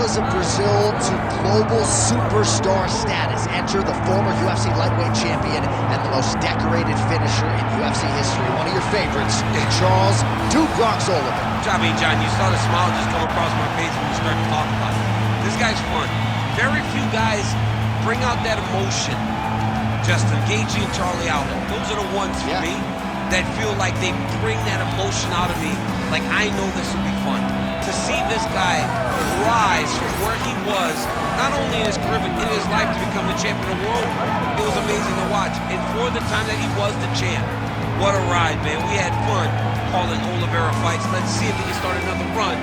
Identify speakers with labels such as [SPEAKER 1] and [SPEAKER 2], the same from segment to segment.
[SPEAKER 1] Divas of Brazil to global superstar status. Enter the former UFC lightweight champion and the most decorated finisher in UFC history. One of your favorites, Charles "Dude Bronx" Oliveira.
[SPEAKER 2] Good job, John. You saw the smile just come across my face when we started to talk about it. This guy's fun. Very few guys bring out that emotion. Justin Gaethje and Charlie Allen. Those are the ones for me that feel like they bring that emotion out of me. Like, I know this will be fun. To see this guy rise from where he was, not only in his career, but in his life to become the champion of the world, it was amazing to watch. And for the time that he was the champ, what a ride, man. We had fun calling Oliveira fights. Let's see if he can start another run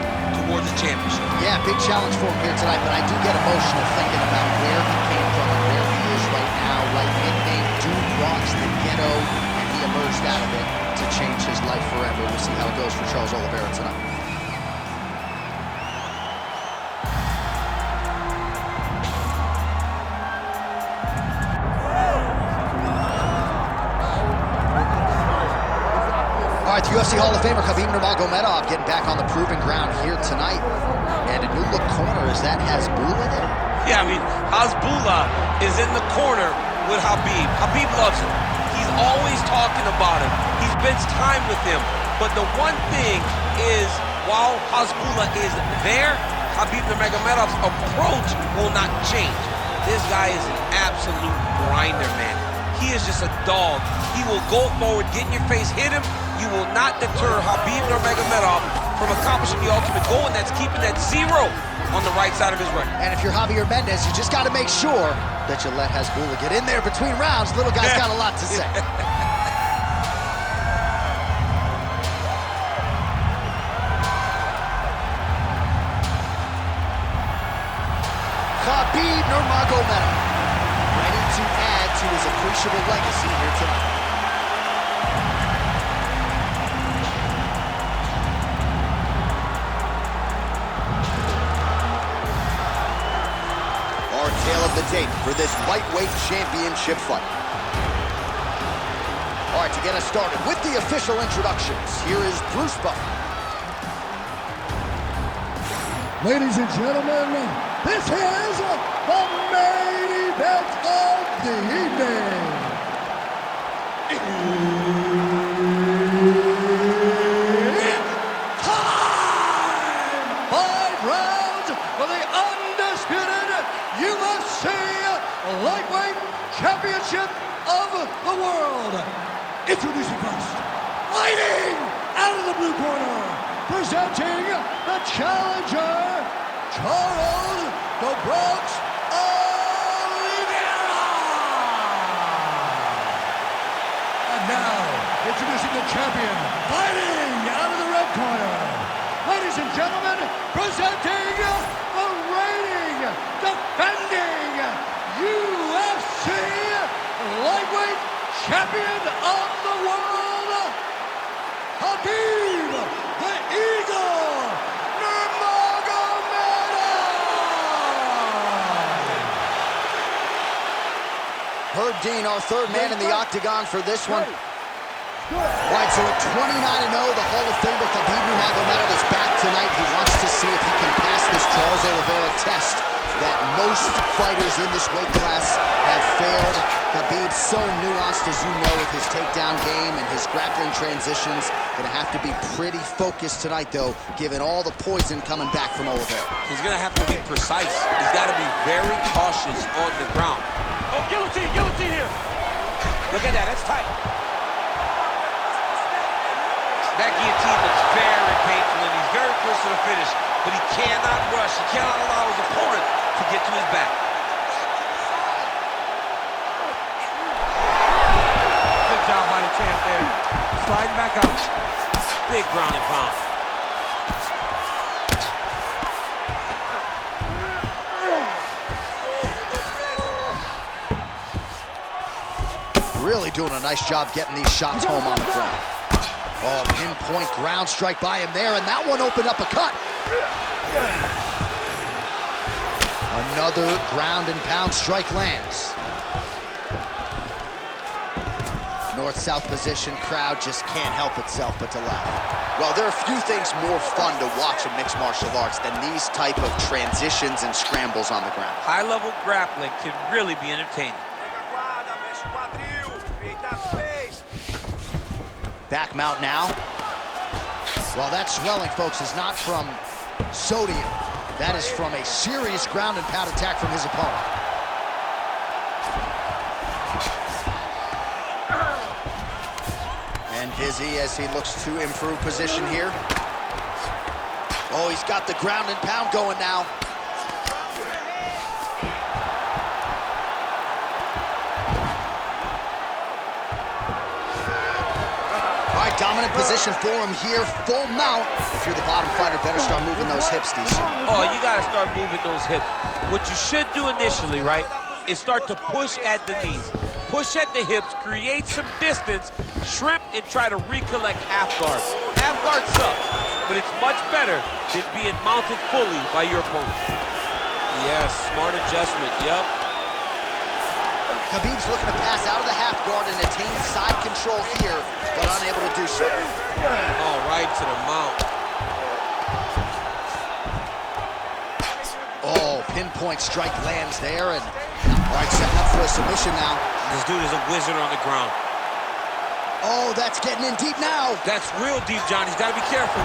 [SPEAKER 2] towards the championship.
[SPEAKER 1] Yeah, big challenge for him here tonight, but I do get emotional thinking about where he came from and where he is right now. Right, nicknamed Dude Bronx, the ghetto, and he emerged out of it to change his life forever. We'll see how it goes for Charles Oliveira tonight. All right, the UFC Hall of Famer Khabib Nurmagomedov getting back on the proven ground here tonight. And a new look corner, is that Hasbulla there?
[SPEAKER 2] Yeah, I mean, Hasbulla is in the corner with Khabib. Khabib loves him. He's always talking about him. He spends time with him. But the one thing is, while Hasbulla is there, Khabib Nurmagomedov's approach will not change. This guy is an absolute grinder, man. He is just a dog. He will go forward, get in your face, hit him. You will not deter Khabib Nurmagomedov from accomplishing the ultimate goal, and that's keeping that 0 on the right side of his record.
[SPEAKER 1] And if you're Javier Mendez, you just got to make sure that you let Hasbulla get in there between rounds. Little guy's got a lot to say. Khabib Nurmagomedov, ready to add to his appreciable legacy here tonight. Tale of the tape for this lightweight championship fight. All right, to get us started with the official introductions, here is Bruce Buffer.
[SPEAKER 3] Ladies and gentlemen, this is the main event of the evening. It's time! 5 rounds for the undisputed UFC Lightweight Championship of the World. Introducing first, fighting out of the blue corner, presenting the challenger, Charles "The Bronx" Oliveira. And now, introducing the champion, fighting out of the red corner. Ladies and gentlemen, presenting the reigning, defending UFC Lightweight Champion of the World, Khabib the Eagle Nurmagomedov.
[SPEAKER 1] Herb Dean, our third man in the octagon for this one. All right, so at 29-0, the Hall of Famer Khabib Nurmagomedov is back tonight. He wants to see if he can pass this Charles Oliveira test that most fighters in this weight class have failed. Khabib's so nuanced, as you know, with his takedown game and his grappling transitions. Gonna have to be pretty focused tonight, though, given all the poison coming back from Oliveira.
[SPEAKER 2] He's gonna have to be precise. He's gotta be very cautious on the ground. Oh, guillotine here. Look at that, that's tight. That guillotine looks very painful, and he's very close to the finish, but he cannot rush. He cannot allow his opponent to get to his back. Good job by the champ there. Sliding back out. Big ground and pound.
[SPEAKER 1] Really doing a nice job getting these shots home on the ground. Oh, pinpoint ground strike by him there, and that one opened up a cut. Another ground and pound strike lands. north-south position. Crowd just can't help itself but to laugh. Well, there are few things more fun to watch in mixed martial arts than these type of transitions and scrambles on the ground.
[SPEAKER 2] High-level grappling can really be entertaining.
[SPEAKER 1] Back mount now. Well, that swelling, folks, is not from sodium. That is from a serious ground and pound attack from his opponent. And dizzy as he looks to improve position here. Oh, he's got the ground and pound going now. All right, dominant position for him here, full mount. If you're the bottom fighter, better start moving those hips, DC.
[SPEAKER 2] Oh, you gotta start moving those hips. What you should do initially, right, is start to push at the knees. Push at the hips, create some distance, shrimp, and try to recollect half guard. Half guard sucks, but it's much better than being mounted fully by your opponent. Yes, smart adjustment, yep.
[SPEAKER 1] Khabib's looking to pass out of the half guard and attain side control here, but unable to do so.
[SPEAKER 2] Oh, right to the mount.
[SPEAKER 1] Oh, pinpoint strike lands there, and all right, setting up for a submission now.
[SPEAKER 2] This dude is a wizard on the ground.
[SPEAKER 1] Oh, that's getting in deep now.
[SPEAKER 2] That's real deep, John. He's got to be careful.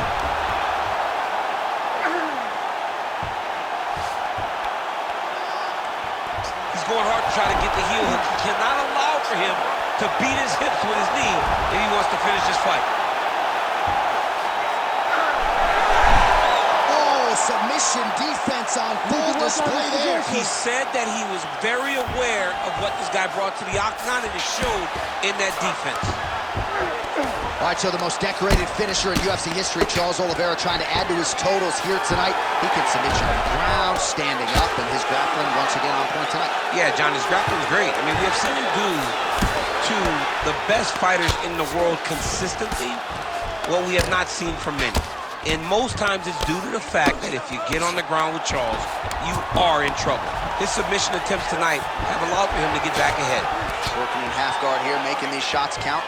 [SPEAKER 2] He's going hard to try to get the heel hook. He cannot allow for him to beat his hips with his knee if he wants to finish this fight.
[SPEAKER 1] Submission defense on full display there.
[SPEAKER 2] He said that he was very aware of what this guy brought to the octagon, and it showed in that defense.
[SPEAKER 1] All right, so the most decorated finisher in UFC history, Charles Oliveira, trying to add to his totals here tonight. He can submit you on the ground, standing up, and his grappling once again on point tonight.
[SPEAKER 2] Yeah, John, his grappling is great. I mean, we have seen him do to the best fighters in the world consistently what we have not seen from many. And most times it's due to the fact that if you get on the ground with Charles, you are in trouble. His submission attempts tonight have allowed for him to get back ahead.
[SPEAKER 1] Working in half guard here, making these shots count.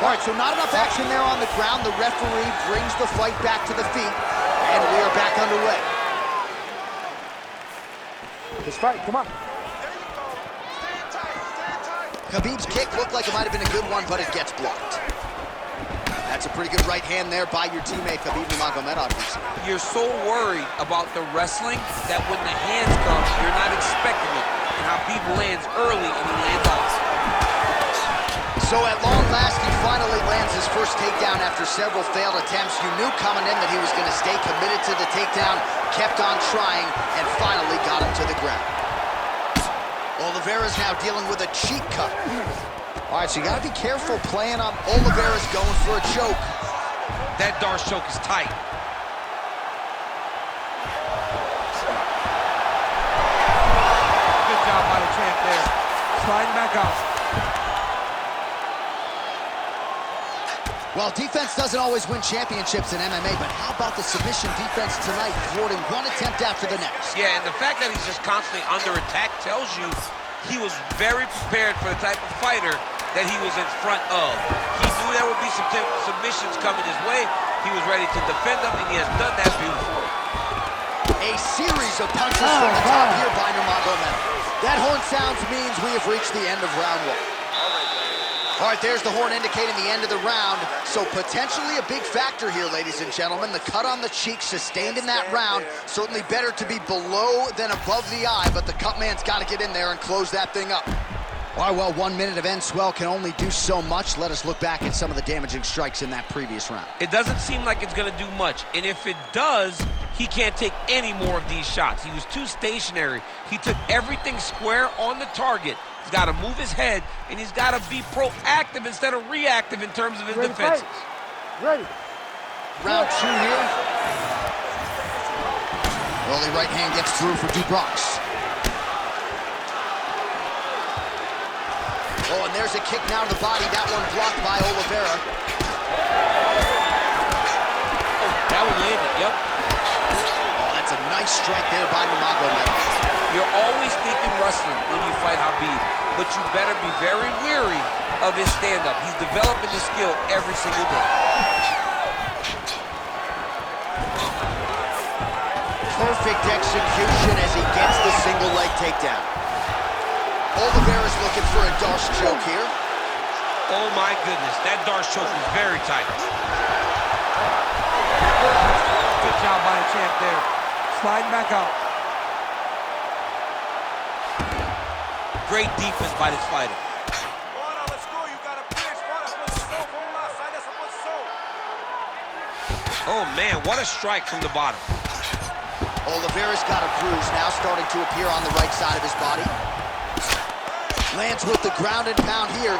[SPEAKER 1] All right, so not enough action there on the ground. The referee brings the fight back to the feet, and we are back underway.
[SPEAKER 3] Let's fight, come on.
[SPEAKER 1] Khabib's kick looked like it might have been a good one, but it gets blocked. That's a pretty good right hand there by your teammate, Khabib Nurmagomedov.
[SPEAKER 2] You're so worried about the wrestling that when the hands come, you're not expecting it. And Khabib lands early and he lands out.
[SPEAKER 1] So at long last, he finally lands his first takedown after several failed attempts. You knew coming in that he was going to stay committed to the takedown, kept on trying, and finally got him to the ground. Oliveira's now dealing with a cheek cut. All right, so you gotta be careful playing on Oliveira's going for a choke.
[SPEAKER 2] That Darce choke is tight.
[SPEAKER 4] Good job by the champ there. Sliding back out.
[SPEAKER 1] Well, defense doesn't always win championships in MMA, but how about the submission defense tonight, thwarting one attempt after the next?
[SPEAKER 2] Yeah, and the fact that he's just constantly under attack tells you he was very prepared for the type of fighter that he was in front of. He knew there would be some submissions coming his way. He was ready to defend them, and he has done that beautifully.
[SPEAKER 1] A series of punches from the top here by Nurmagomedov. That horn sounds means we have reached the end of round one. All right, there's the horn indicating the end of the round. So potentially a big factor here, ladies and gentlemen. The cut on the cheek sustained in that round. Certainly better to be below than above the eye, but the cut man's got to get in there and close that thing up. All right, well, 1 minute of end swell can only do so much. Let us look back at some of the damaging strikes in that previous round.
[SPEAKER 2] It doesn't seem like it's going to do much, and if it does, he can't take any more of these shots. He was too stationary. He took everything square on the target. He's got to move his head, and he's got to be proactive instead of reactive in terms of his defense.
[SPEAKER 3] Ready.
[SPEAKER 1] Round two here. Early right hand gets through for Dubrox. Oh, and there's a kick now to the body. That one blocked by Oliveira.
[SPEAKER 2] Oh, that one landed, yep.
[SPEAKER 1] Oh, that's a nice strike there by Nurmagomedov.
[SPEAKER 2] You're always thinking right wrestling when you fight Khabib, but you better be very weary of his stand-up. He's developing his skill every single day.
[SPEAKER 1] Perfect execution as he gets the single leg takedown. Oliveira's looking for a Darce choke here.
[SPEAKER 2] Oh my goodness, that Darce choke is very tight.
[SPEAKER 4] Good job by the champ there. Sliding back out.
[SPEAKER 2] Great defense by this fighter. Oh man, what a strike from the bottom.
[SPEAKER 1] Oliveira's got a bruise now starting to appear on the right side of his body. Lands with the ground and pound here.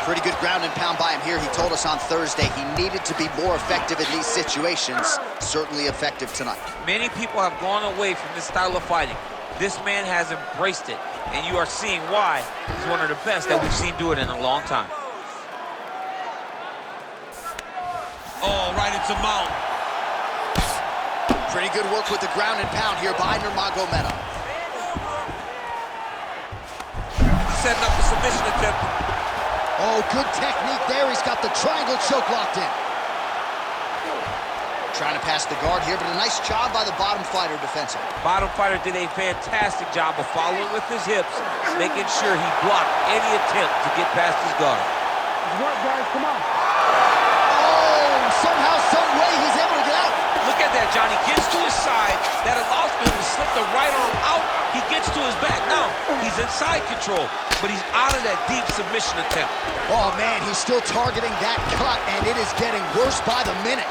[SPEAKER 1] Pretty good ground and pound by him here. He told us on Thursday he needed to be more effective in these situations. Certainly effective tonight.
[SPEAKER 2] Many people have gone away from this style of fighting. This man has embraced it, and you are seeing why he's one of the best that we've seen do it in a long time. Oh, right into mount.
[SPEAKER 1] Pretty good work with the ground and pound here by Nurmagomedov.
[SPEAKER 2] Setting up the submission attempt.
[SPEAKER 1] Oh, good technique there. He's got the triangle choke locked in. Trying to pass the guard here, but a nice job by the bottom fighter defensively.
[SPEAKER 2] Bottom fighter did a fantastic job of following with his hips, making sure he blocked any attempt to get past his guard.
[SPEAKER 4] Good work, guys. Come on.
[SPEAKER 1] Oh, somehow, some way, he's able to get out.
[SPEAKER 2] Look at that, Johnny. Gets to his side. That allows him to slip the right arm out. He gets to his back. Now, he's in side control, but he's out of that deep submission attempt.
[SPEAKER 1] Oh, man, he's still targeting that cut, and it is getting worse by the minute.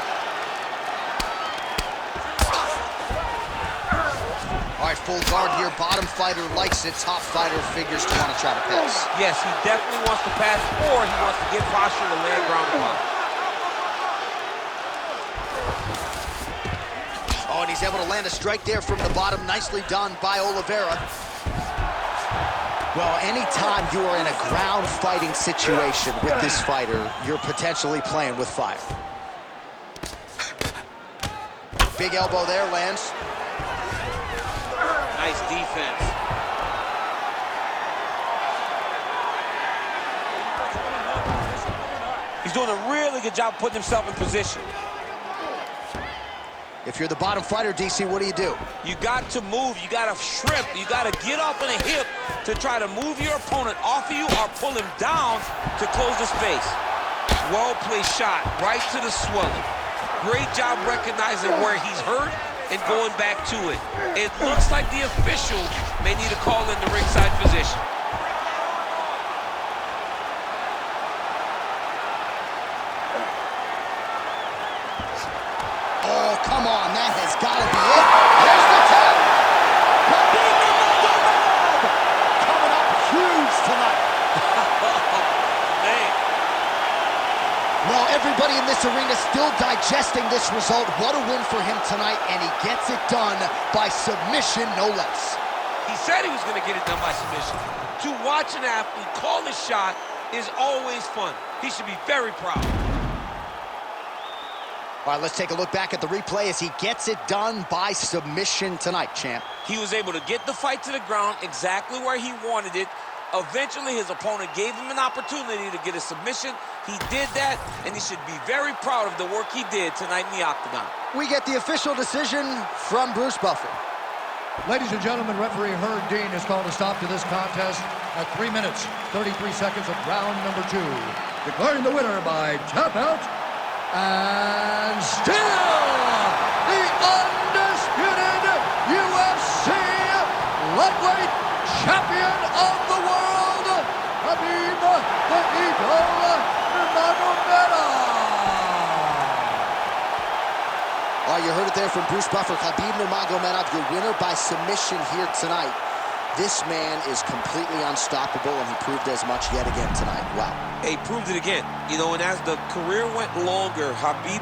[SPEAKER 1] All right, full guard here. Bottom fighter likes it. Top fighter figures to want to try to pass.
[SPEAKER 2] Yes, he definitely wants to pass, or he wants to get posture to land ground and pound.
[SPEAKER 1] Oh, and he's able to land a strike there from the bottom. Nicely done by Oliveira. Well, anytime you are in a ground fighting situation with this fighter, you're potentially playing with fire. Big elbow there, lands.
[SPEAKER 2] Nice defense. He's doing a really good job putting himself in position.
[SPEAKER 1] If you're the bottom fighter, DC, what do?
[SPEAKER 2] You got to move. You got to shrimp. You got to get up on a hip to try to move your opponent off of you or pull him down to close the space. Well-placed shot right to the swelling. Great job recognizing where he's hurt and going back to it. It looks like the official may need to call in the ringside physician.
[SPEAKER 1] Oh, come on, that has got to be it. There's the tap. Khabib Nurmagomedov coming up huge tonight.
[SPEAKER 2] Man.
[SPEAKER 1] Well, everybody in this arena still digesting this result. What a win for him tonight, and he gets it done by submission, no less.
[SPEAKER 2] He said he was going to get it done by submission. To watch an athlete call a shot is always fun. He should be very proud.
[SPEAKER 1] All right, let's take a look back at the replay as he gets it done by submission tonight, champ.
[SPEAKER 2] He was able to get the fight to the ground exactly where he wanted it. Eventually, his opponent gave him an opportunity to get a submission. He did that, and he should be very proud of the work he did tonight in the octagon.
[SPEAKER 1] We get the official decision from Bruce Buffer.
[SPEAKER 3] Ladies and gentlemen, referee Herb Dean has called a stop to this contest at 3 minutes, 33 seconds of round number 2. Declaring the winner by tap out, and still the undisputed UFC lightweight champion of the world, Khabib the Eagle Nurmagomedov.
[SPEAKER 1] Oh, you heard it there from Bruce Buffer. Khabib Nurmagomedov, your winner by submission here tonight. This man is completely unstoppable, and he proved as much yet again tonight. Wow.
[SPEAKER 2] He proved it again. You know, and as the career went longer, Khabib